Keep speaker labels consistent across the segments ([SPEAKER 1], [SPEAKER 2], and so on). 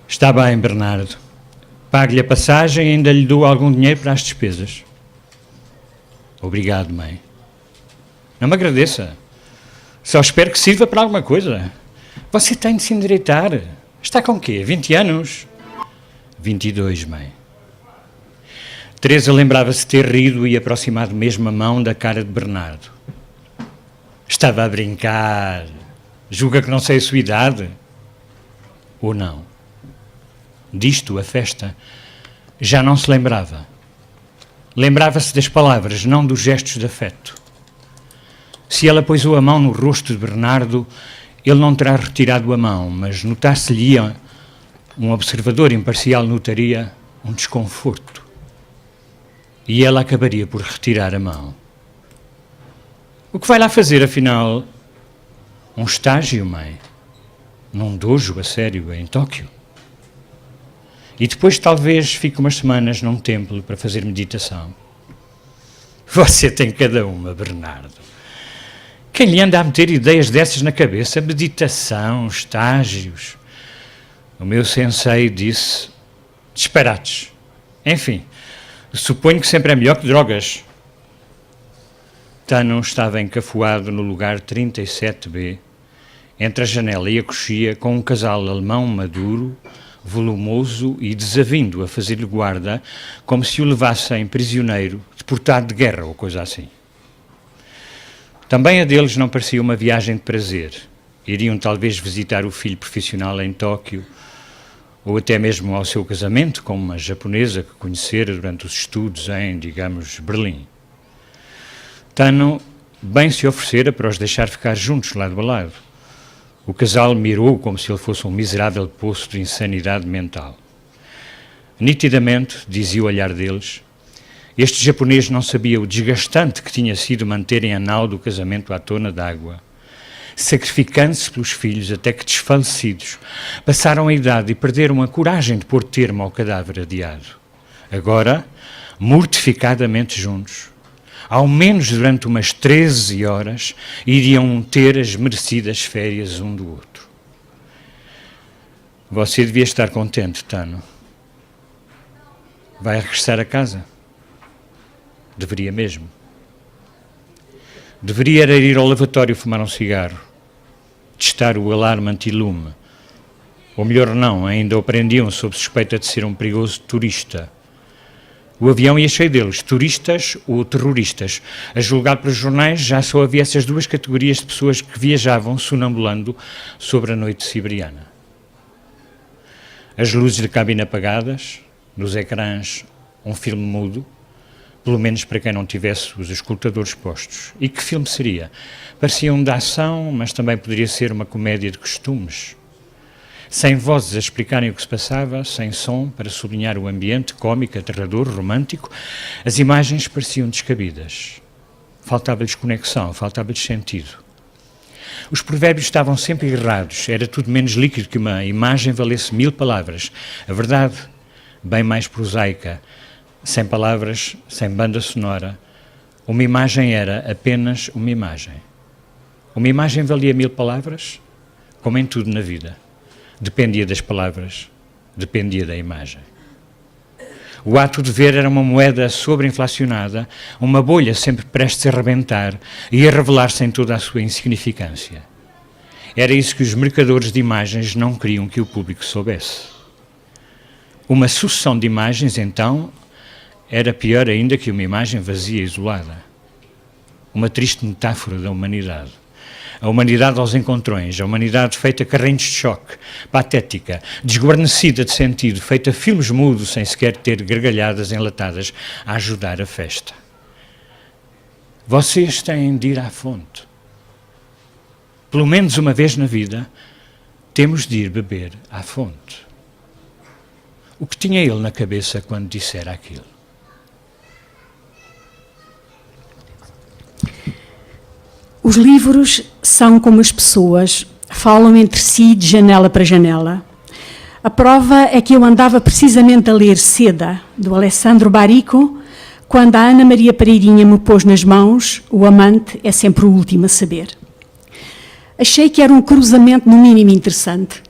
[SPEAKER 1] Está bem, Bernardo. Pague-lhe a passagem e ainda lhe dou algum dinheiro para as despesas. Obrigado, mãe. Não me agradeça. Só espero que sirva para alguma coisa. Você tem de se endireitar. Está com quê? 20 anos? 22, mãe. Teresa lembrava-se ter rido e aproximado mesmo a mão da cara de Bernardo. Estava a brincar. Julga que não sei a sua idade? Ou não? Disto, a festa, já não se lembrava. Lembrava-se das palavras, não dos gestos de afeto. Se ela pousou a mão no rosto de Bernardo, ele não terá retirado a mão, mas notar-se-lhe-ia, um observador imparcial notaria, um desconforto. E ela acabaria por retirar a mão. O que vai lá fazer, afinal? Um estágio, mãe? Num dojo a sério, em Tóquio? E depois talvez fique umas semanas num templo para fazer meditação. Você tem cada uma, Bernardo. Quem lhe anda a meter ideias dessas na cabeça? Meditação, estágios. O meu sensei disse disparates. Enfim, suponho que sempre é melhor que drogas. Tano estava encafuado no lugar 37B, entre a janela e a coxia, com um casal alemão maduro, volumoso e desavindo a fazer-lhe guarda, como se o levassem prisioneiro, deportado de guerra ou coisa assim. Também a deles não parecia uma viagem de prazer. Iriam talvez visitar o filho profissional em Tóquio, ou até mesmo ao seu casamento com uma japonesa que conhecera durante os estudos em, digamos, Berlim. Tano bem se oferecera para os deixar ficar juntos lado a lado. O casal mirou como se ele fosse um miserável poço de insanidade mental. Nitidamente, dizia o olhar deles, este japonês não sabia o desgastante que tinha sido manterem a nau do casamento à tona d'água, sacrificando-se pelos filhos até que, desfalecidos, passaram a idade e perderam a coragem de pôr termo ao cadáver adiado. Agora, mortificadamente juntos, ao menos durante umas 13 horas, iriam ter as merecidas férias um do outro. Você devia estar contente, Tano. Vai regressar a casa? Deveria mesmo. Deveria era ir ao lavatório fumar um cigarro, testar o alarme anti-lume. Ou melhor não, ainda o prendiam sob suspeita de ser um perigoso turista. O avião ia cheio deles, turistas ou terroristas. A julgar pelos jornais, já só havia essas duas categorias de pessoas que viajavam sonambulando sobre a noite siberiana. As luzes de cabine apagadas, nos ecrãs um filme mudo, pelo menos para quem não tivesse os escutadores postos. E que filme seria? Parecia um de ação, mas também poderia ser uma comédia de costumes. Sem vozes a explicarem o que se passava, sem som para sublinhar o ambiente cómico, aterrador, romântico, as imagens pareciam descabidas. Faltava-lhes conexão, faltava-lhes sentido. Os provérbios estavam sempre errados, era tudo menos líquido que uma imagem valesse 1000 palavras. A verdade, bem mais prosaica, sem palavras, sem banda sonora, uma imagem era apenas uma imagem. Uma imagem valia 1000 palavras, como em tudo na vida. Dependia das palavras, dependia da imagem. O ato de ver era uma moeda sobreinflacionada, uma bolha sempre prestes a rebentar e a revelar-se em toda a sua insignificância. Era isso que os mercadores de imagens não queriam que o público soubesse. Uma sucessão de imagens, então, era pior ainda que uma imagem vazia e isolada. Uma triste metáfora da humanidade. A humanidade aos encontrões, a humanidade feita carrinhos de choque, patética, desguarnecida de sentido, feita filmes mudos sem sequer ter gargalhadas enlatadas a ajudar a festa. Vocês têm de ir à fonte. Pelo menos uma vez na vida, temos de ir beber à fonte. O que tinha ele na cabeça quando dissera aquilo?
[SPEAKER 2] Os livros são como as pessoas, falam entre si de janela para janela. A prova é que eu andava precisamente a ler Seda, do Alessandro Barico, quando a Ana Maria Pereirinha me pôs nas mãos O Amante é sempre o último a saber. Achei que era um cruzamento no mínimo interessante.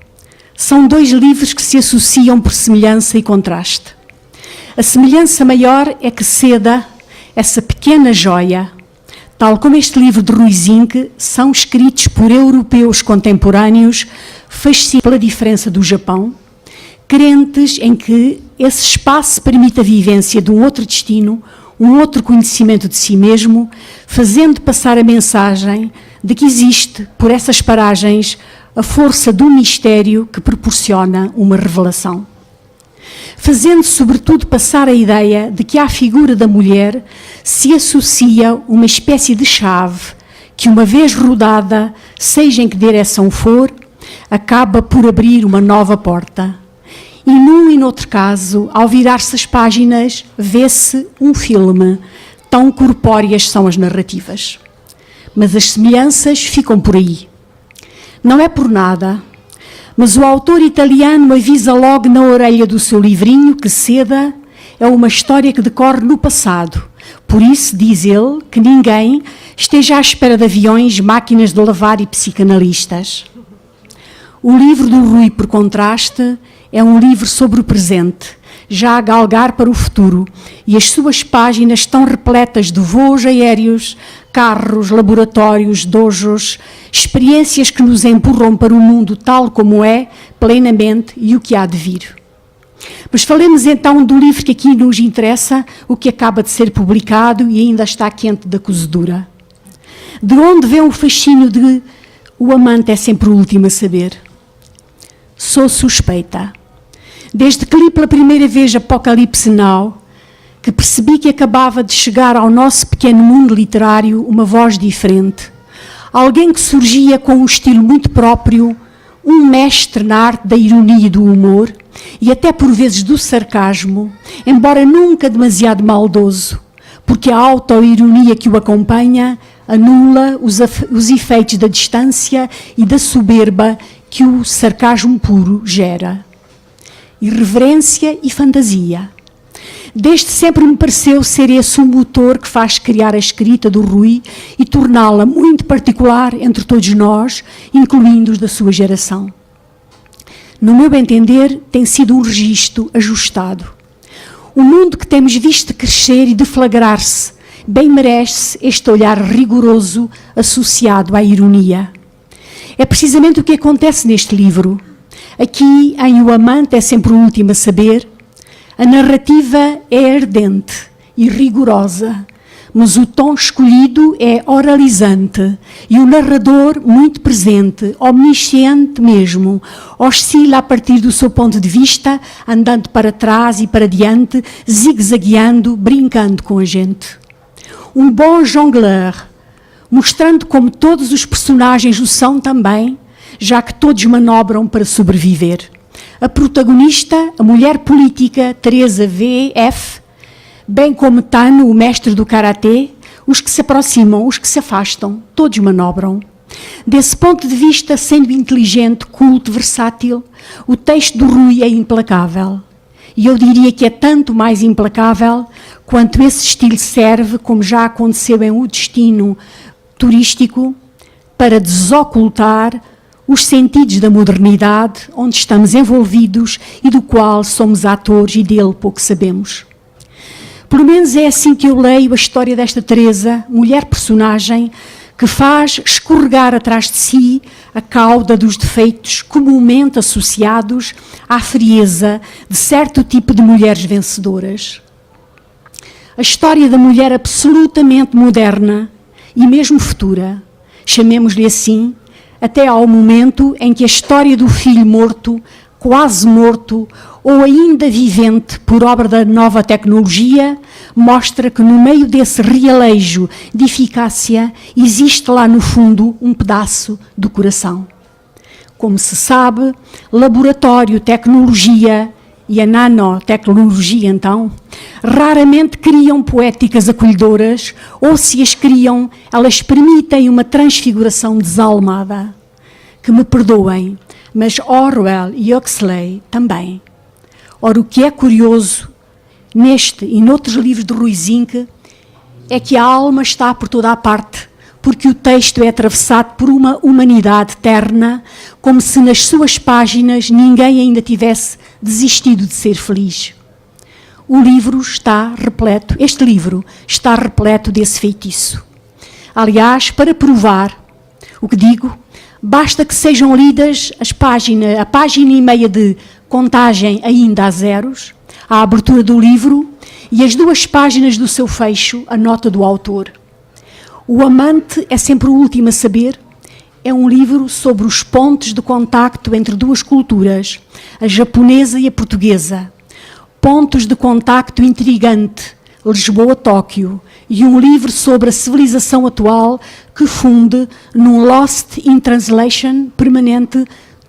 [SPEAKER 2] São dois livros que se associam por semelhança e contraste. A semelhança maior é que Seda, essa pequena joia, tal como este livro de Rui Zinck, são escritos por europeus contemporâneos, fascinados pela diferença do Japão, crentes em que esse espaço permite a vivência de um outro destino, um outro conhecimento de si mesmo, fazendo passar a mensagem de que existe, por essas paragens, a força do mistério que proporciona uma revelação. Fazendo, sobretudo, passar a ideia de que à figura da mulher se associa uma espécie de chave que, uma vez rodada, seja em que direção for, acaba por abrir uma nova porta. E num e noutro caso, ao virar-se as páginas, vê-se um filme, tão corpóreas são as narrativas. Mas as semelhanças ficam por aí. Não é por nada, mas o autor italiano avisa logo na orelha do seu livrinho que Seda é uma história que decorre no passado. Por isso, diz ele, que ninguém esteja à espera de aviões, máquinas de lavar e psicanalistas. O livro do Rui, por contraste, é um livro sobre o presente, já a galgar para o futuro, e as suas páginas estão repletas de voos aéreos, carros, laboratórios, dojos, experiências que nos empurram para o mundo tal como é, plenamente, e o que há de vir. Mas falemos então do livro que aqui nos interessa, o que acaba de ser publicado e ainda está quente da cozedura. De onde vem o fascínio de o amante é sempre o último a saber? Sou suspeita. Desde que li pela primeira vez Apocalipse Now, que percebi que acabava de chegar ao nosso pequeno mundo literário uma voz diferente. Alguém que surgia com um estilo muito próprio, um mestre na arte da ironia e do humor, e até por vezes do sarcasmo, embora nunca demasiado maldoso, porque a autoironia que o acompanha anula os efeitos da distância e da soberba que o sarcasmo puro gera. Irreverência e fantasia. Desde sempre me pareceu ser esse o motor que faz criar a escrita do Rui e torná-la muito particular entre todos nós, incluindo os da sua geração. No meu entender, tem sido um registro ajustado. O mundo que temos visto crescer e deflagrar-se bem merece este olhar rigoroso associado à ironia. É precisamente o que acontece neste livro. Aqui, em O Amante é sempre o último a saber, a narrativa é ardente e rigorosa, mas o tom escolhido é oralizante e o narrador muito presente, omnisciente mesmo, oscila a partir do seu ponto de vista, andando para trás e para diante, zigue-zagueando, brincando com a gente. Um bom jongleur, mostrando como todos os personagens o são também, já que todos manobram para sobreviver. A protagonista, a mulher política Teresa V.F., bem como Tano, o mestre do karatê, os que se aproximam, os que se afastam, todos manobram. Desse ponto de vista, sendo inteligente, culto, versátil, o texto do Rui é implacável. E eu diria que é tanto mais implacável quanto esse estilo serve, como já aconteceu em O Destino Turístico, para desocultar os sentidos da modernidade, onde estamos envolvidos e do qual somos atores e dele pouco sabemos. Pelo menos é assim que eu leio a história desta Teresa, mulher personagem, que faz escorregar atrás de si a cauda dos defeitos comumente associados à frieza de certo tipo de mulheres vencedoras. A história da mulher absolutamente moderna e mesmo futura, chamemos-lhe assim, até ao momento em que a história do filho morto, quase morto, ou ainda vivente por obra da nova tecnologia, mostra que no meio desse realejo de eficácia existe lá no fundo um pedaço do coração. Como se sabe, laboratório, tecnologia e a nanotecnologia, então, raramente criam poéticas acolhedoras, ou se as criam, elas permitem uma transfiguração desalmada. Que me perdoem, mas Orwell e Huxley também. Ora, o que é curioso, neste e noutros livros de Rui Zinck, é que a alma está por toda a parte, porque o texto é atravessado por uma humanidade terna, como se nas suas páginas ninguém ainda tivesse desistido de ser feliz. O livro está repleto, este livro está repleto desse feitiço. Aliás, para provar o que digo, basta que sejam lidas a página e meia de contagem ainda a zeros, a abertura do livro e as 2 páginas do seu fecho, a nota do autor. O Amante é sempre o último a saber. É um livro sobre os pontos de contacto entre 2 culturas, a japonesa e a portuguesa. Pontos de contacto intrigante, Lisboa-Tóquio, e um livro sobre a civilização atual que funde num Lost in Translation permanente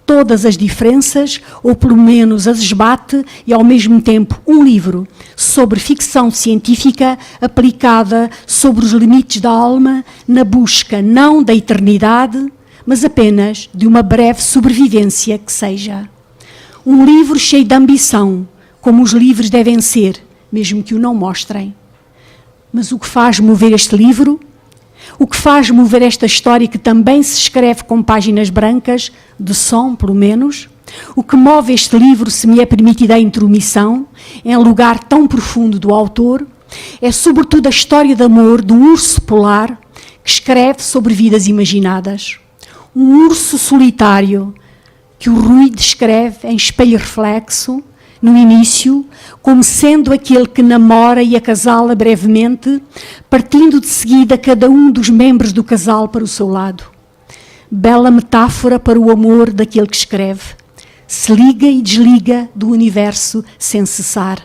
[SPEAKER 2] todas as diferenças, ou pelo menos as esbate, e ao mesmo tempo um livro sobre ficção científica aplicada sobre os limites da alma na busca não da eternidade, mas apenas de uma breve sobrevivência que seja. Um livro cheio de ambição, como os livros devem ser, mesmo que o não mostrem. Mas o que faz mover este livro? O que faz mover esta história que também se escreve com páginas brancas, de som, pelo menos? O que move este livro, se me é permitida a intromissão, em lugar tão profundo do autor, é sobretudo a história de amor de um urso polar que escreve sobre vidas imaginadas. Um urso solitário que o Rui descreve em espelho reflexo, no início, como sendo aquele que namora e acasala brevemente, partindo de seguida cada um dos membros do casal para o seu lado. Bela metáfora para o amor daquele que escreve. Se liga e desliga do universo sem cessar.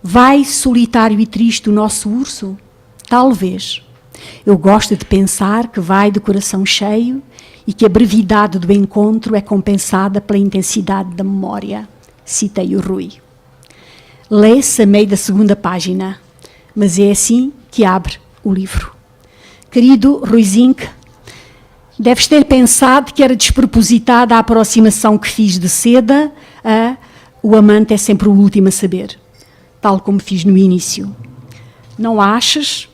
[SPEAKER 2] Vai solitário e triste o nosso urso? Talvez. Eu gosto de pensar que vai de coração cheio e que a brevidade do encontro é compensada pela intensidade da memória. Citei o Rui. Lê-se a meio da 2ª página, mas é assim que abre o livro. Querido Ruizinho, deves ter pensado que era despropositada a aproximação que fiz de Seda a O Amante é sempre o último a saber, tal como fiz no início. Não achas?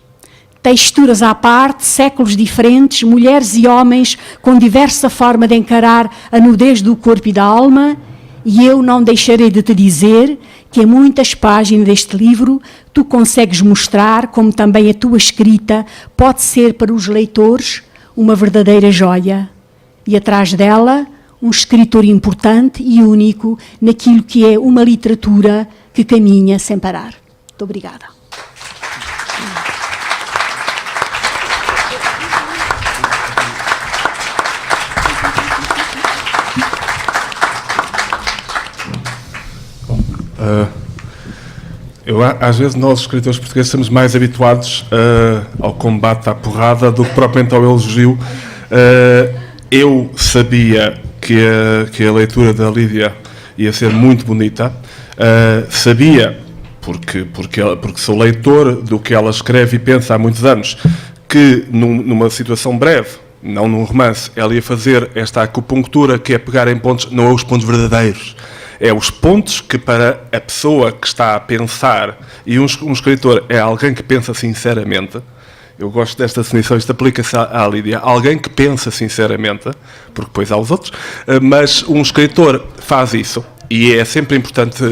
[SPEAKER 2] Texturas à parte, séculos diferentes, mulheres e homens com diversa forma de encarar a nudez do corpo e da alma. E eu não deixarei de te dizer que em muitas páginas deste livro tu consegues mostrar como também a tua escrita pode ser para os leitores uma verdadeira joia. E atrás dela, um escritor importante e único naquilo que é uma literatura que caminha sem parar. Muito obrigada.
[SPEAKER 3] Às vezes nós, escritores portugueses, estamos mais habituados ao combate à porrada do que propriamente ao elogio. Eu sabia que a leitura da Lídia ia ser muito bonita. Sabia, porque sou leitor do que ela escreve e pensa há muitos anos, que numa situação breve, não num romance, ela ia fazer esta acupunctura que é pegar em pontos, não é os pontos verdadeiros, é os pontos que para a pessoa que está a pensar, e um escritor é alguém que pensa sinceramente. Eu gosto desta definição, isto aplica-se à Lídia, alguém que pensa sinceramente, porque depois há os outros, mas um escritor faz isso, e é sempre importante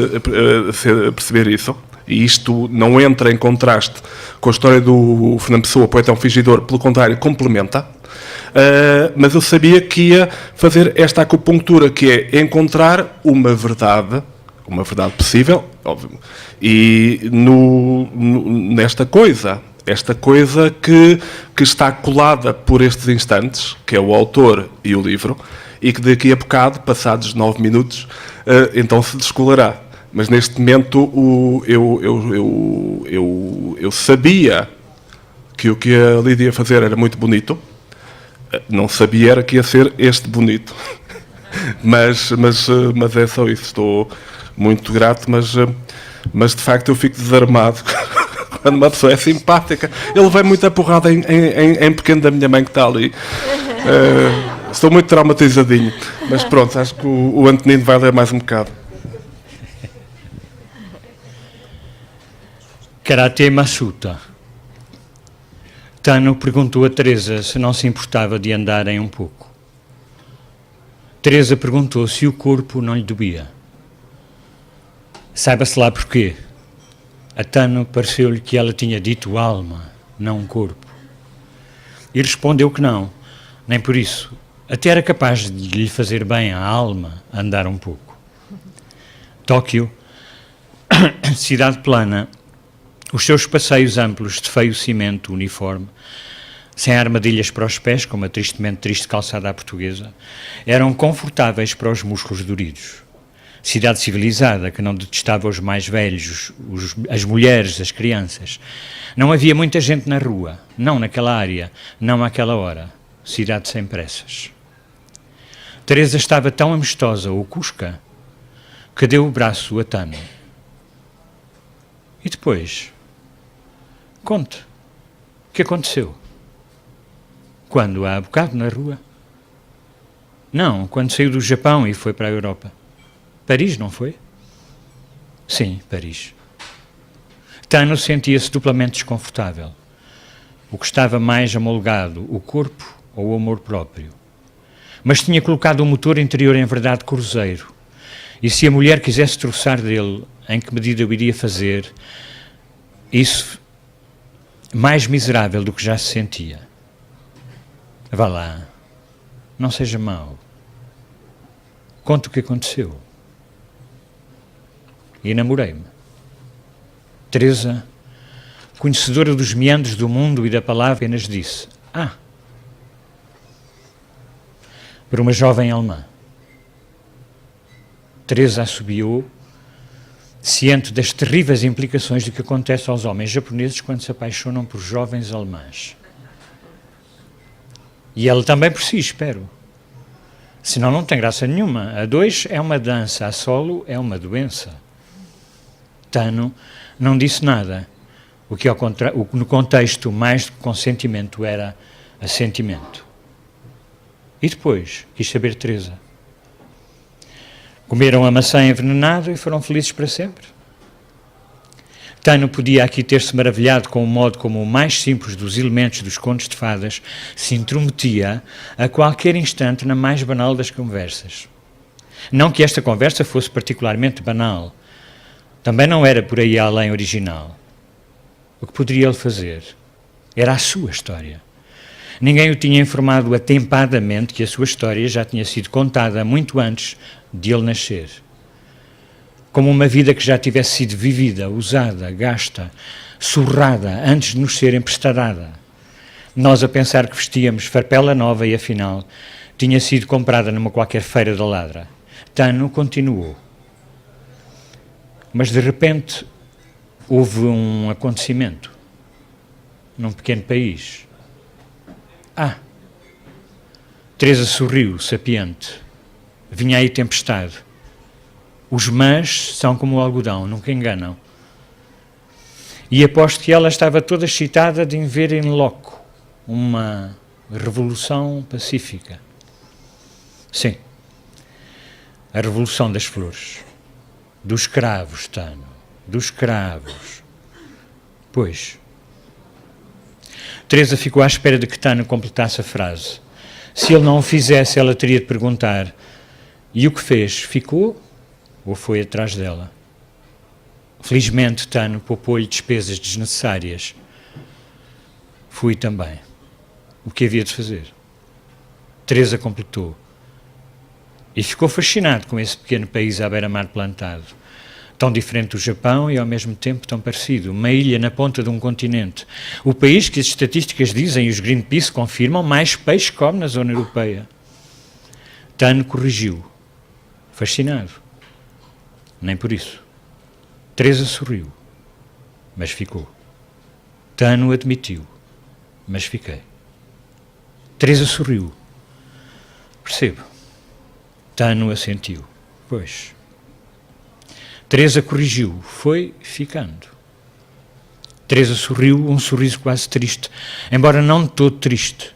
[SPEAKER 3] perceber isso, e isto não entra em contraste com a história do Fernando Pessoa, poeta fingidor, pelo contrário, complementa. Mas eu sabia que ia fazer esta acupunctura, que é encontrar uma verdade possível, óbvio, e nesta coisa, esta coisa que está colada por estes instantes, que é o autor e o livro, e que daqui a bocado, passados 9 minutos, então se descolará. Mas neste momento eu sabia que o que a Lídia ia fazer era muito bonito. Não sabia era que ia ser este bonito. mas é só isso. Estou muito grato, mas de facto eu fico desarmado quando uma pessoa é simpática. Ele vai muito a porrada em pequeno da minha mãe que está ali. Estou muito traumatizadinho. Mas pronto, acho que o Antonino vai ler mais um bocado.
[SPEAKER 1] Karate Masuta. Tano perguntou a Teresa se não se importava de andarem um pouco. Teresa perguntou se o corpo não lhe doía. Saiba-se lá porquê. A Tano pareceu-lhe que ela tinha dito alma, não corpo. E respondeu que não, nem por isso. Até era capaz de lhe fazer bem à alma andar um pouco. Tóquio, cidade plana, os seus passeios amplos de feio cimento uniforme, sem armadilhas para os pés, como a tristemente triste calçada à portuguesa, eram confortáveis para os músculos doridos. Cidade civilizada, que não detestava os mais velhos, as mulheres, as crianças. Não havia muita gente na rua, não naquela área, não àquela hora. Cidade sem pressas. Teresa estava tão amistosa ou cusca que deu o braço a Tano. E depois? Conte. O que aconteceu? Quando? Há bocado na rua? Não, quando saiu do Japão e foi para a Europa. Paris, não foi? Sim, Paris. Tano sentia-se duplamente desconfortável. O que estava mais amolgado, o corpo ou o amor próprio? Mas tinha colocado o motor interior em verdade cruzeiro. E se a mulher quisesse troçar dele, em que medida o iria fazer, isso mais miserável do que já se sentia? Vá lá, não seja mau. Conte o que aconteceu. E namorei-me. Teresa, conhecedora dos meandros do mundo e da palavra, apenas disse: para uma jovem alemã. Teresa assobiou, ciente das terríveis implicações do que acontece aos homens japoneses quando se apaixonam por jovens alemãs. E ela também por si, espero. Senão não tem graça nenhuma. A dois é uma dança, a solo é uma doença. Tano não disse nada, o que no contexto mais do que consentimento era assentimento. E depois, quis saber Teresa. Comeram a maçã envenenada e foram felizes para sempre. Tano podia aqui ter-se maravilhado com o modo como o mais simples dos elementos dos contos de fadas se intrometia a qualquer instante na mais banal das conversas. Não que esta conversa fosse particularmente banal, também não era por aí além original. O que poderia ele fazer? Era a sua história. Ninguém o tinha informado atempadamente que a sua história já tinha sido contada muito antes de ele nascer. Como uma vida que já tivesse sido vivida, usada, gasta, surrada, antes de nos ser emprestada. Nós a pensar que vestíamos farpela nova e, afinal, tinha sido comprada numa qualquer feira da ladra. Tano continuou. Mas, de repente, houve um acontecimento num pequeno país. Teresa sorriu, sapiente. Vinha aí tempestade. Os mas são como o algodão, nunca enganam. E aposto que ela estava toda excitada de ver em loco uma revolução pacífica. Sim, a revolução das flores. Dos cravos, Tano, dos cravos. Pois. Teresa ficou à espera de que Tano completasse a frase. Se ele não o fizesse, ela teria de perguntar: e o que fez? Ficou ou foi atrás dela? Felizmente, Tano poupou-lhe despesas desnecessárias. Fui também. O que havia de fazer? Teresa completou. E ficou fascinado com esse pequeno país à beira-mar plantado. Tão diferente do Japão e, ao mesmo tempo, tão parecido. Uma ilha na ponta de um continente. O país que as estatísticas dizem e os Greenpeace confirmam mais peixe come na zona europeia. Tano corrigiu. Fascinado. Nem por isso. Teresa sorriu. Mas ficou. Tano admitiu. Mas fiquei. Teresa sorriu. Percebo. Tano assentiu. Pois. Teresa corrigiu. Foi ficando. Teresa sorriu, um sorriso quase triste, embora não de todo triste.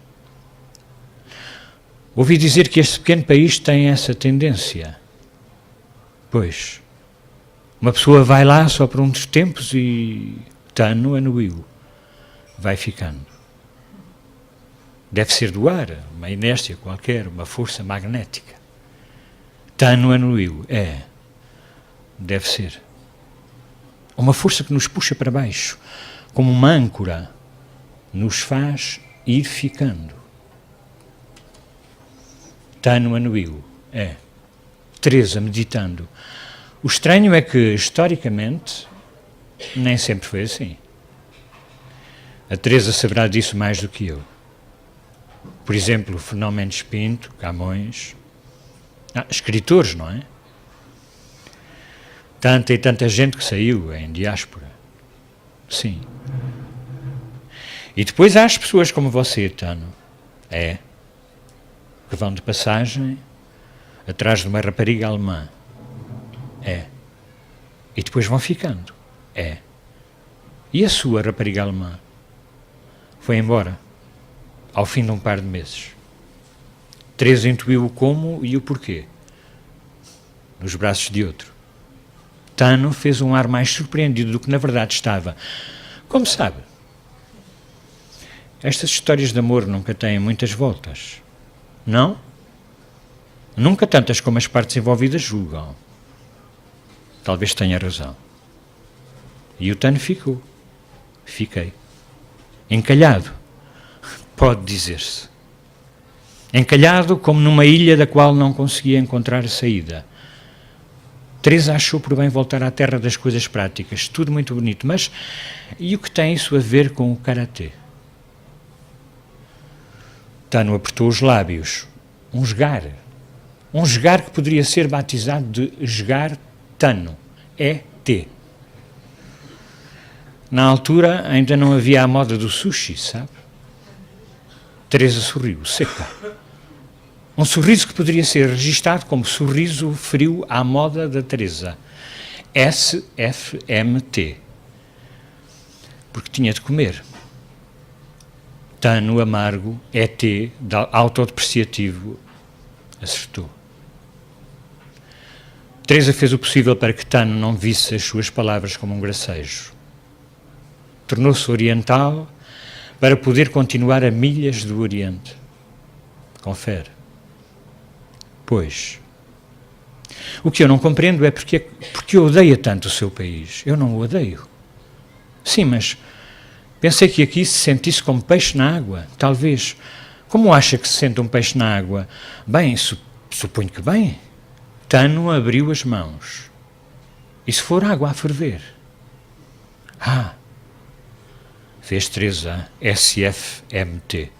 [SPEAKER 1] Ouvi dizer que este pequeno país tem essa tendência. Pois. Uma pessoa vai lá só por um dos tempos e Tano anuiu. Vai ficando. Deve ser do ar, uma inércia qualquer, uma força magnética. Tano anuiu. Deve ser. Uma força que nos puxa para baixo, como uma âncora, nos faz ir ficando. Tano anuiu. Teresa meditando. O estranho é que, historicamente, nem sempre foi assim. A Teresa saberá disso mais do que eu. Por exemplo, Fernão Mendes Pinto, Camões, escritores, não é? Tanta e tanta gente que saiu em diáspora. Sim. E depois há as pessoas como você, Tano. Que vão de passagem atrás de uma rapariga alemã. E depois vão ficando. E a sua rapariga alemã? Foi embora, ao fim de um par de meses. Teresa intuiu o como e o porquê. Nos braços de outro. Tano fez um ar mais surpreendido do que na verdade estava. Como sabe, estas histórias de amor nunca têm muitas voltas. Não? Nunca tantas como as partes envolvidas julgam. Talvez tenha razão. E o Tano ficou. Fiquei. Encalhado. Pode dizer-se. Encalhado como numa ilha da qual não conseguia encontrar a saída. Teresa achou por bem voltar à terra das coisas práticas. Tudo muito bonito, mas e o que tem isso a ver com o karatê? Tano apertou os lábios. Um esgar. Um esgar que poderia ser batizado de esgar Tano. E-T. Na altura ainda não havia a moda do sushi, sabe? Teresa sorriu, seca. Um sorriso que poderia ser registado como sorriso frio à moda da Teresa. SFMT. Porque tinha de comer. Tano amargo, ET, autodepreciativo, acertou. Teresa fez o possível para que Tano não visse as suas palavras como um gracejo. Tornou-se oriental para poder continuar a milhas do Oriente. Confere. Pois. O que eu não compreendo é porque odeia tanto o seu país. Eu não o odeio. Sim, mas pensei que aqui se sentisse como peixe na água. Talvez. Como acha que se sente um peixe na água? Bem, suponho que bem. Tano abriu as mãos. E se for água a ferver? Fez Teresa SFMT.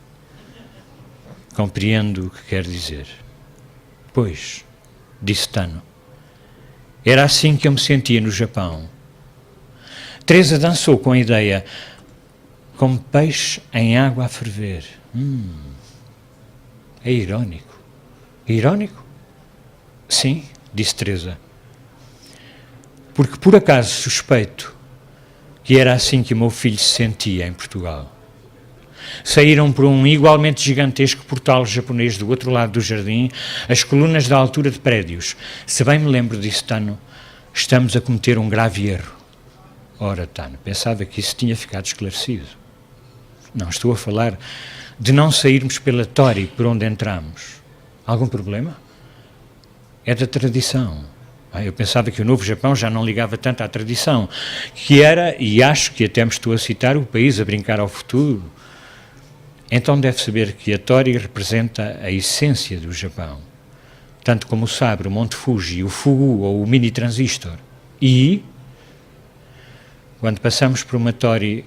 [SPEAKER 1] Compreendo o que quer dizer. Pois, disse Tano. Era assim que eu me sentia no Japão. Teresa dançou com a ideia, como peixe em água a ferver. É irónico. Irónico? Sim, disse Teresa. Porque por acaso suspeito que era assim que o meu filho se sentia em Portugal. Saíram por um igualmente gigantesco portal japonês do outro lado do jardim, as colunas da altura de prédios. Se bem me lembro, disse Tano, estamos a cometer um grave erro. Ora, Tano, pensava que isso tinha ficado esclarecido. Não, estou a falar de não sairmos pela Tori por onde entramos. Algum problema? É da tradição. Eu pensava que o Novo Japão já não ligava tanto à tradição, que era, e acho que até me estou a citar, o país a brincar ao futuro. Então deve saber que a Tori representa a essência do Japão, tanto como o sabre, o Monte Fuji, o Fugu ou o mini transistor. E, quando passamos por uma Tori,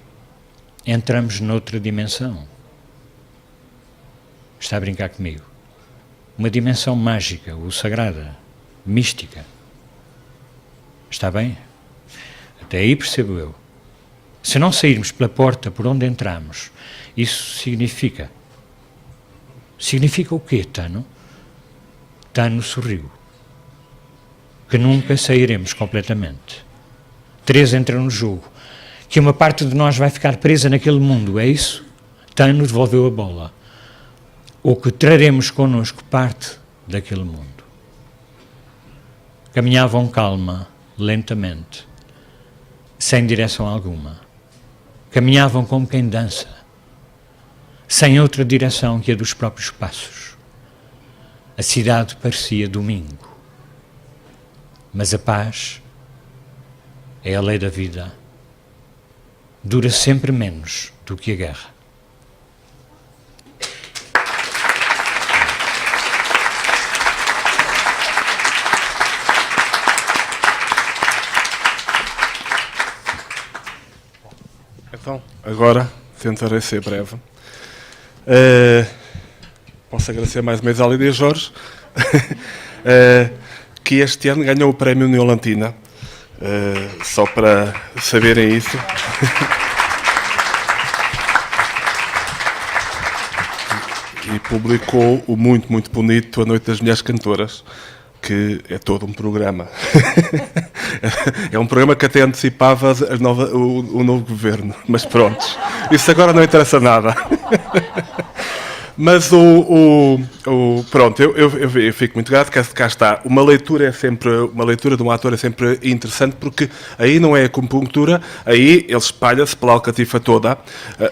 [SPEAKER 1] entramos noutra dimensão. Está a brincar comigo? Uma dimensão mágica, ou sagrada, mística. Está bem? Até aí percebo eu. Se não sairmos pela porta por onde entramos, isso significa... Significa o quê, Tano? Tano sorriu. Que nunca sairemos completamente. Teresa entra no jogo. Que uma parte de nós vai ficar presa naquele mundo, é isso? Tano devolveu a bola. Ou que traremos connosco parte daquele mundo. Caminhavam calma, lentamente, sem direção alguma. Caminhavam como quem dança, sem outra direção que a dos próprios passos. A cidade parecia domingo, mas a paz é a lei da vida. Dura sempre menos do que a guerra.
[SPEAKER 3] Então, agora tentarei ser breve. Posso agradecer mais uma vez à Lídia Jorge, que este ano ganhou o prémio Neolantina, só para saberem isso. E publicou o muito, muito bonito A Noite das Mulheres Cantoras, que é todo um programa. É um programa que até antecipava o novo governo, mas pronto, isso agora não interessa nada. Mas pronto, eu fico muito grato que cá está. Uma leitura de um ator é sempre interessante, porque aí não é a acupuntura, aí ele espalha-se pela alcatifa toda,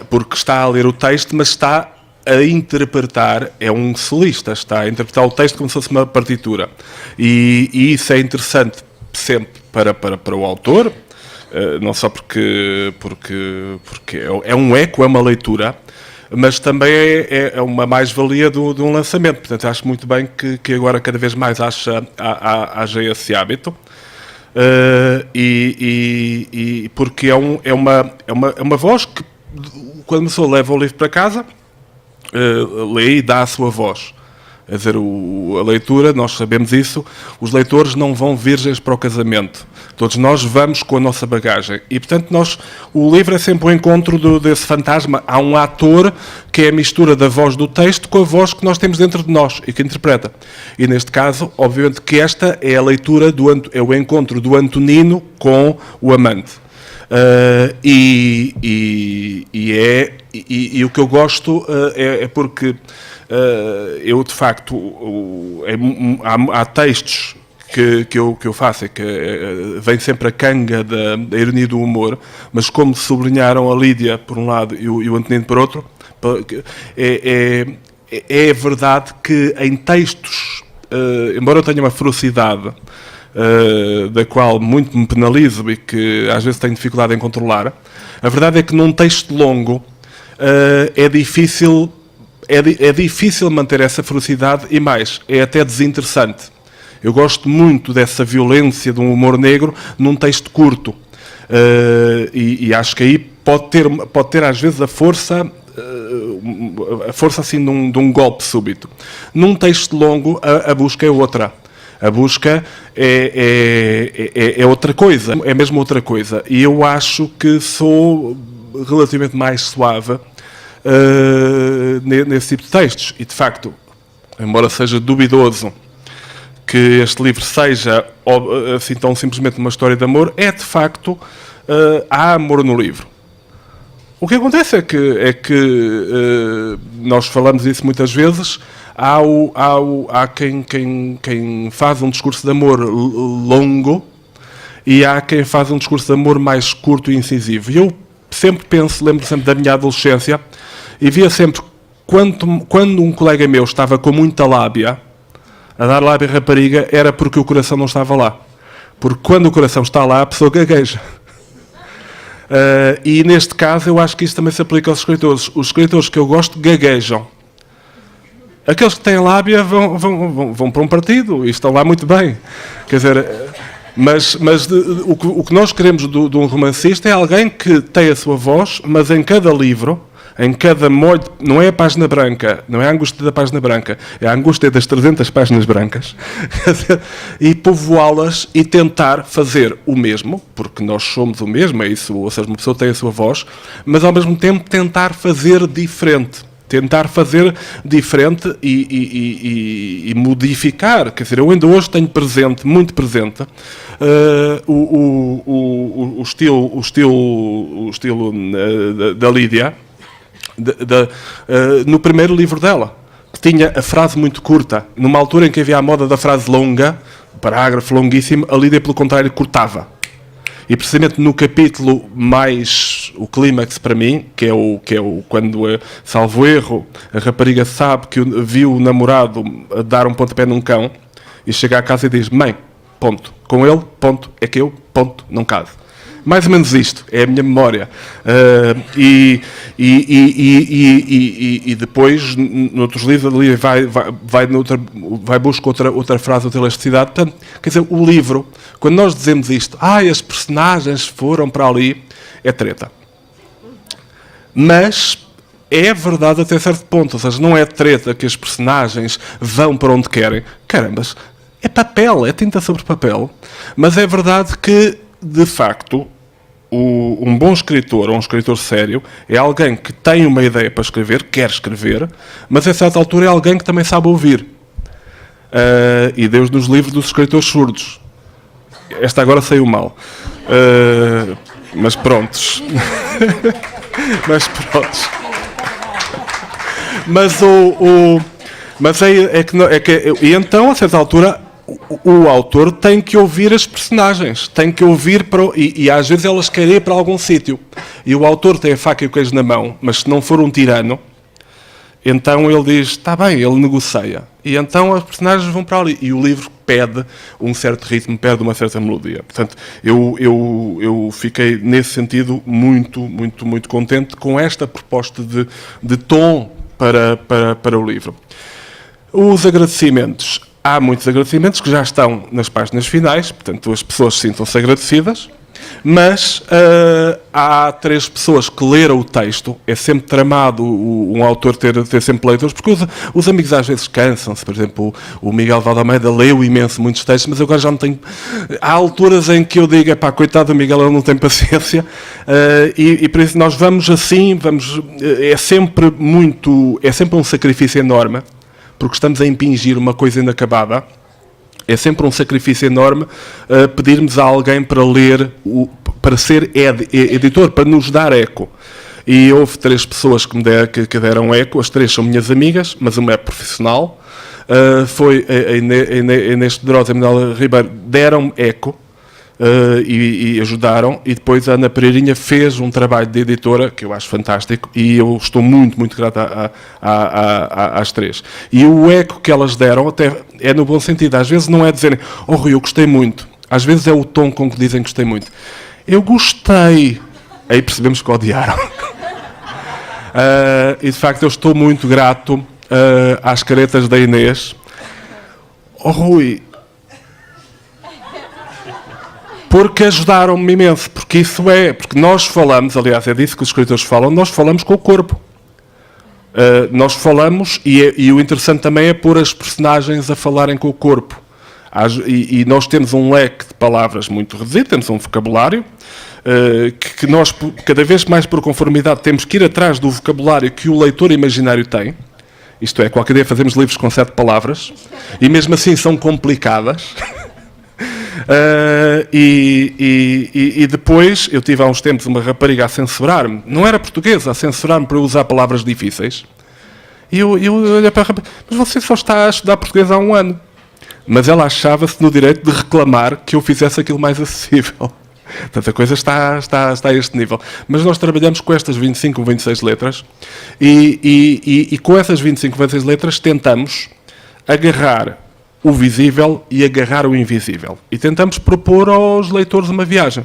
[SPEAKER 3] porque está a ler o texto, mas está a interpretar, é um solista, está a interpretar o texto como se fosse uma partitura. E isso é interessante sempre para o autor, não só porque é um eco, é uma leitura, mas também é uma mais-valia de um lançamento. Portanto, acho muito bem que agora cada vez mais haja esse hábito. Porque é uma voz que, quando a pessoa leva o livro para casa, lê e dá a sua voz. Quer dizer, a leitura, nós sabemos isso, os leitores não vão virgens para o casamento. Todos nós vamos com a nossa bagagem. E, portanto, o livro é sempre o encontro desse fantasma. Há um ator que é a mistura da voz do texto com a voz que nós temos dentro de nós e que interpreta. E, neste caso, obviamente que esta é a leitura, é o encontro do Antonino com o amante. E o que eu gosto é porque eu, de facto, há textos que eu faço e que vem sempre a canga da ironia do humor, mas como sublinharam a Lídia por um lado e o Antonino por outro, é verdade que em textos, embora eu tenha uma ferocidade da qual muito me penalizo e que às vezes tenho dificuldade em controlar, a verdade é que num texto longo é difícil manter essa ferocidade e mais, é até desinteressante. Eu gosto muito dessa violência de um humor negro num texto curto, e acho que aí pode ter às vezes a força assim de um golpe súbito. Num texto longo a busca é outra. A busca é outra coisa, é mesmo outra coisa. E eu acho que sou relativamente mais suave nesse tipo de textos. E, de facto, embora seja duvidoso que este livro seja assim tão simplesmente uma história de amor, de facto, há amor no livro. O que acontece é que nós falamos isso muitas vezes. Há quem faz um discurso de amor longo e há quem faz um discurso de amor mais curto e incisivo. E eu sempre lembro sempre da minha adolescência e via sempre, quando um colega meu estava com muita lábia, a dar lábia à rapariga, era porque o coração não estava lá. Porque quando o coração está lá, a pessoa gagueja. E neste caso eu acho que isso também se aplica aos escritores. Os escritores que eu gosto gaguejam. Aqueles que têm lábia vão para um partido e estão lá muito bem. Quer dizer, mas o que nós queremos de um romancista é alguém que tem a sua voz, mas em cada livro, em cada molho, não é a página branca, não é a angústia da página branca, é a angústia das 300 páginas brancas, e povoá-las e tentar fazer o mesmo, porque nós somos o mesmo, é isso, ou seja, uma pessoa tem a sua voz, mas ao mesmo tempo tentar fazer diferente. E modificar. Quer dizer, eu ainda hoje tenho muito presente, o estilo da Lídia, no primeiro livro dela, que tinha a frase muito curta. Numa altura em que havia a moda da frase longa, parágrafo longuíssimo, a Lídia, pelo contrário, cortava. E precisamente no capítulo mais o clímax para mim, que é o quando, salvo erro, a rapariga sabe que viu o namorado a dar um pontapé num cão e chega à casa e diz: mãe, ponto, com ele, ponto, é que eu, ponto, não caso. Mais ou menos isto, é a minha memória. E depois, noutros livros, ali vai buscar outra frase, outra elasticidade. Portanto, quer dizer, o livro, quando nós dizemos isto, as personagens foram para ali, é treta. Mas é verdade até certo ponto, ou seja, não é treta que as personagens vão para onde querem. Carambas, é papel, é tinta sobre papel. Mas é verdade que, de facto, um bom escritor, ou um escritor sério, é alguém que tem uma ideia para escrever, quer escrever, mas a certa altura é alguém que também sabe ouvir. E Deus nos livre dos escritores surdos. Esta agora saiu mal. Mas prontos. E então, a certa altura, o autor tem que ouvir as personagens, tem que ouvir e às vezes elas querem ir para algum sítio. E o autor tem a faca e o queijo na mão, mas se não for um tirano, então ele diz, está bem, ele negocia. E então as personagens vão para ali. E o livro pede um certo ritmo, pede uma certa melodia. Portanto, eu fiquei, nesse sentido, muito, muito, muito contente com esta proposta de tom para o livro. Os agradecimentos. Há muitos agradecimentos que já estão nas páginas finais, portanto as pessoas sintam-se agradecidas, mas há 3 pessoas que leram o texto. É sempre tramado um autor ter sempre leitores, porque os amigos às vezes cansam-se. Por exemplo, o Miguel Valdealmeida leu imenso muitos textos, mas eu agora já não tenho... Há alturas em que eu digo, coitado do Miguel, ele não tem paciência, e por isso nós vamos assim, é sempre um sacrifício enorme, porque estamos a impingir uma coisa inacabada. É sempre um sacrifício enorme pedirmos a alguém para ler, para ser editor, para nos dar eco. E houve 3 pessoas que deram eco, as 3 são minhas amigas, mas uma é profissional. Foi a Inês Pedrosa e a Manuela Ribeiro deram eco e ajudaram, e depois a Ana Pereirinha fez um trabalho de editora que eu acho fantástico, e eu estou muito, muito grato às 3. E o eco que elas deram até é no bom sentido. Às vezes não é dizerem, Rui, eu gostei muito. Às vezes é o tom com que dizem que gostei muito. Eu gostei. Aí percebemos que odiaram. E de facto eu estou muito grato às caretas da Inês. Rui, porque ajudaram-me imenso, porque nós falamos, aliás, é disso que os escritores falam, nós falamos com o corpo. Nós falamos, e o interessante também é pôr as personagens a falarem com o corpo. E nós temos um leque de palavras muito reduzido, temos um vocabulário, que nós, cada vez mais por conformidade, temos que ir atrás do vocabulário que o leitor imaginário tem. Isto é, qualquer dia fazemos livros com 7 palavras, e mesmo assim são complicadas. E depois eu tive há uns tempos uma rapariga a censurar-me, não era portuguesa, a censurar-me para eu usar palavras difíceis, e eu olhei para a rapariga, mas você só está a estudar português há 1 ano. Mas ela achava-se no direito de reclamar que eu fizesse aquilo mais acessível. Portanto, a coisa está a este nível. Mas nós trabalhamos com estas 25 ou 26 letras, e com essas 25 ou 26 letras tentamos agarrar o visível e agarrar o invisível. E tentamos propor aos leitores uma viagem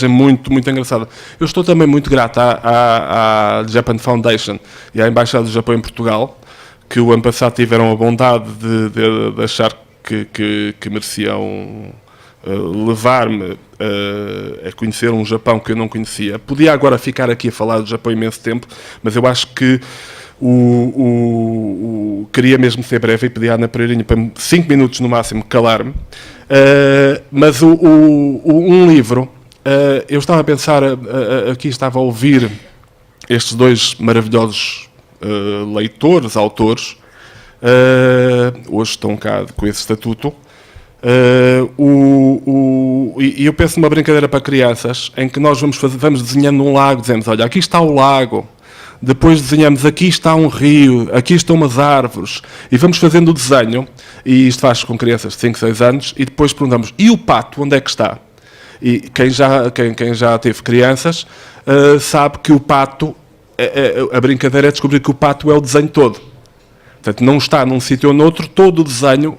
[SPEAKER 3] muito, muito engraçada. Eu estou também muito grato à Japan Foundation e à Embaixada do Japão em Portugal, que o ano passado tiveram a bondade de achar que mereciam levar-me a conhecer um Japão que eu não conhecia. Podia agora ficar aqui a falar do Japão imenso tempo, mas eu acho que queria mesmo ser breve e pedi à Ana Pereirinha para 5 minutos no máximo calar-me. Mas um livro, eu estava a pensar, aqui estava a ouvir estes 2 maravilhosos autores, hoje estão cá com esse estatuto, e eu penso numa brincadeira para crianças, em que nós vamos desenhando um lago, dizemos, olha, aqui está o lago. Depois desenhamos, aqui está um rio, aqui estão umas árvores, e vamos fazendo o desenho, e isto faz com crianças de 5, 6 anos, e depois perguntamos, e o pato, onde é que está? E quem já teve crianças sabe que o pato, a brincadeira é descobrir que o pato é o desenho todo. Portanto, não está num sítio ou noutro, todo o desenho,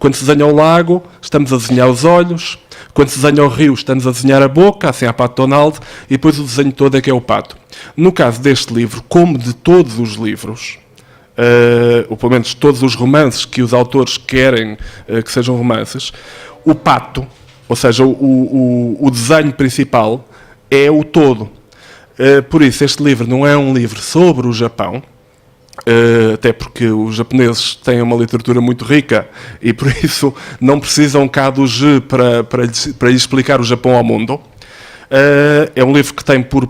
[SPEAKER 3] quando se desenha o lago, estamos a desenhar os olhos, quando se desenha o rio, estamos a desenhar a boca, assim a Pato Donald, e depois o desenho todo é que é o pato. No caso deste livro, como de todos os livros, ou pelo menos todos os romances que os autores querem que sejam romances, o pato, ou seja, o desenho principal, é o todo. Por isso, este livro não é um livro sobre o Japão, até porque os japoneses têm uma literatura muito rica e por isso não precisam cá do G para lhes explicar o Japão ao mundo. É um livro que tem por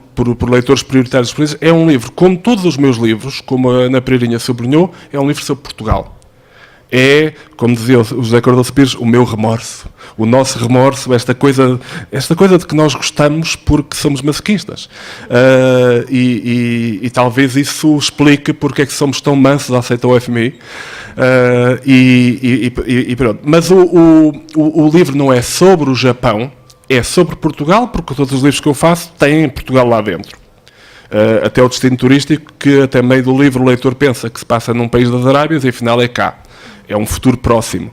[SPEAKER 3] leitores prioritários disponíveis. É um livro, como todos os meus livros, como a Ana Pereirinha sublinhou, é um livro sobre Portugal. É, como dizia o José Cardoso Pires, o meu remorso, o nosso remorso, esta coisa de que nós gostamos porque somos masoquistas. E talvez isso explique porque é que somos tão mansos a aceitar o FMI. E pronto. Mas o livro não é sobre o Japão, é sobre Portugal, porque todos os livros que eu faço têm Portugal lá dentro. Até o destino turístico, que até meio do livro o leitor pensa que se passa num país das Arábias e afinal é cá. É um futuro próximo.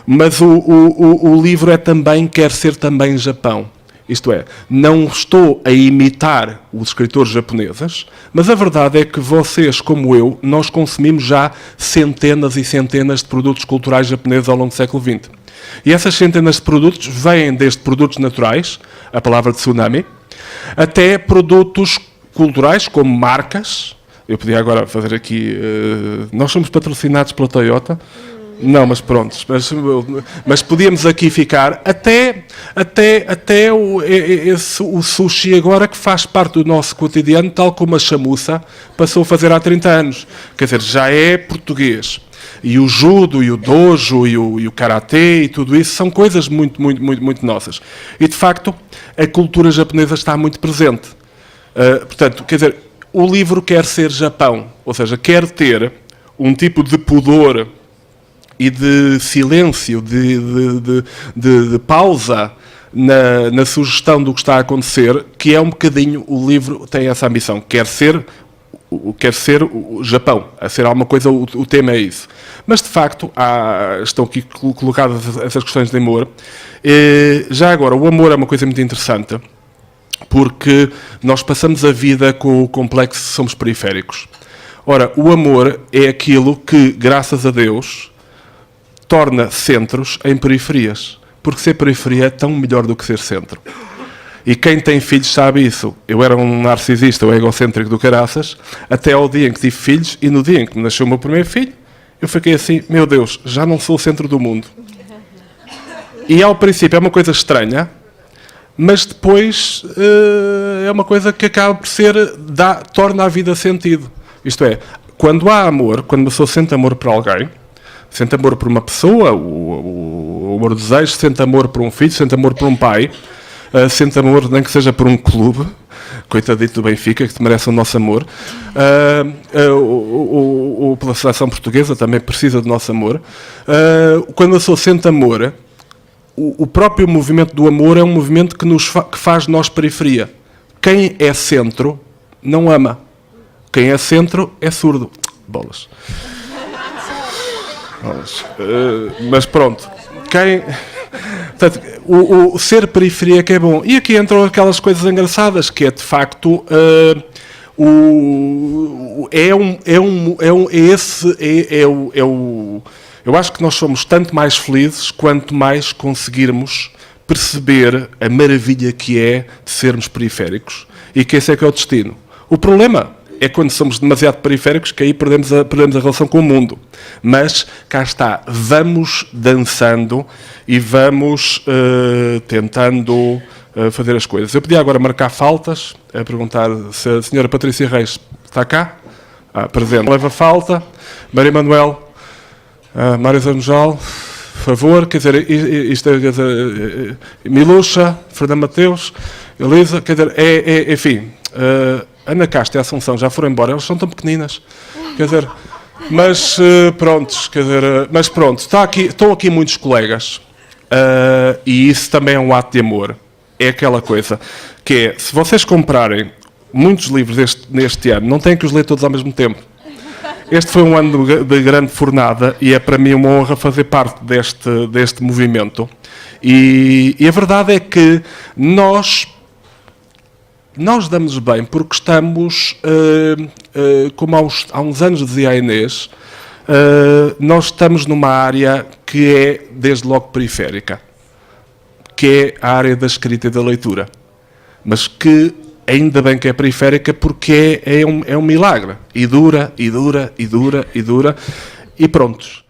[SPEAKER 3] Mas o livro quer ser também Japão. Isto é, não estou a imitar os escritores japoneses, mas a verdade é que vocês, como eu, nós consumimos já centenas e centenas de produtos culturais japoneses ao longo do século XX. E essas centenas de produtos vêm desde produtos naturais, a palavra tsunami, até produtos culturais, como marcas. Eu podia agora fazer aqui... nós somos patrocinados pela Toyota. Não, mas pronto. Mas podíamos aqui ficar até o sushi agora, que faz parte do nosso cotidiano, tal como a chamuça passou a fazer há 30 anos. Quer dizer, já é português. E o judo, e o dojo, e o karatê, e tudo isso, são coisas muito, muito, muito, muito nossas. E, de facto, a cultura japonesa está muito presente. Portanto, quer dizer, o livro quer ser Japão, ou seja, quer ter um tipo de pudor e de silêncio, de pausa na sugestão do que está a acontecer, que é um bocadinho, o livro tem essa ambição, quer ser o Japão, a ser alguma coisa, o tema é isso. Mas, de facto, estão aqui colocadas essas questões de amor. Já agora, o amor é uma coisa muito interessante, porque nós passamos a vida com o complexo de somos periféricos. Ora, o amor é aquilo que, graças a Deus, torna centros em periferias. Porque ser periferia é tão melhor do que ser centro. E quem tem filhos sabe isso. Eu era um narcisista, um egocêntrico do caraças, até ao dia em que tive filhos, e no dia em que me nasceu o meu primeiro filho, eu fiquei assim, meu Deus, já não sou o centro do mundo. E ao princípio é uma coisa estranha, mas depois é uma coisa que acaba por torna a vida sentido. Isto é, quando há amor, quando uma pessoa sente amor por alguém, sente amor por uma pessoa, o amor do desejo, sente amor por um filho, sente amor por um pai, sente amor nem que seja por um clube, coitadito do Benfica, que merece o nosso amor, pela seleção portuguesa também precisa do nosso amor. Quando a pessoa sente amor, o próprio movimento do amor é um movimento que faz nós periferia. Quem é centro não ama. Quem é centro é surdo. Bolas. Mas pronto. Portanto, o ser periferia que é bom. E aqui entram aquelas coisas engraçadas, que é de facto eu acho que nós somos tanto mais felizes quanto mais conseguirmos perceber a maravilha que é de sermos periféricos e que esse é que é o destino. O problema é quando somos demasiado periféricos, que aí perdemos a relação com o mundo. Mas, cá está, vamos dançando e vamos tentando fazer as coisas. Eu podia agora marcar faltas, a perguntar se a senhora Patrícia Reis está cá. Presente. Leva falta. Maria Manuel, Mário Zanjal, por favor, quer dizer, isto é, Miluxa, Fernando Mateus, Elisa, quer dizer, enfim... Ana Castro e a Assunção já foram embora, elas são tão pequeninas, quer dizer, mas pronto, estão aqui muitos colegas E isso também é um ato de amor. É aquela coisa que é, se vocês comprarem muitos livros neste ano, não têm que os ler todos ao mesmo tempo. Este foi um ano de grande fornada e é para mim uma honra fazer parte deste movimento. E a verdade é que nós damos bem porque estamos, como há uns anos dizia a Inês, nós estamos numa área que é desde logo periférica, que é a área da escrita e da leitura, mas que ainda bem que é periférica porque é um milagre, e dura, e dura, e dura, e dura, e prontos.